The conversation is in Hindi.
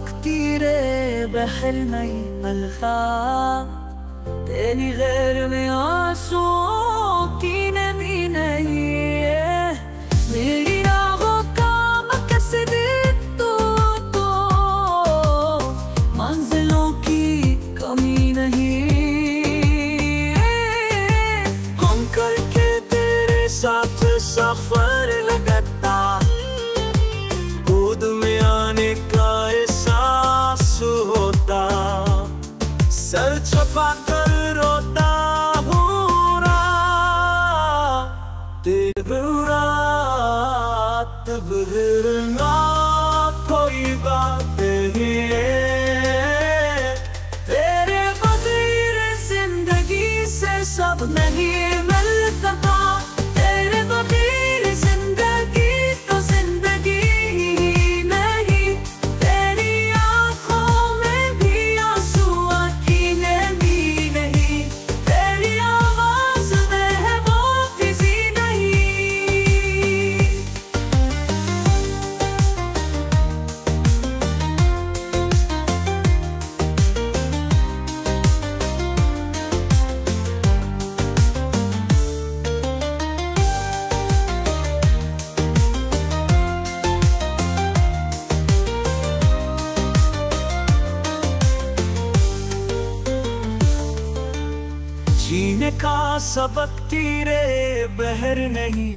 सबक तीरे बहर नहीं हल्का, तेरी गैर में आंसुओं की नमी नहीं है। मेरी राहों का मकसद तो मंजिलों की कमी नहीं। हम करके तेरे साथ सफर लगता, गोद में आने का एहसास होता, सर छुपा कर रोता हूँ रात बिगड़ना कोई बात नहीं है। तेरे बगैर जिंदगी से सब नहीं मिलता, तेरे बगैर जिंदगी तो जिंदगी ही नहीं। तेरी आंखों में भी आंसू की नमी नहीं, तेरी आवाज में है वो किसी नहीं। जीने का सबक तेरे बहर नहीं।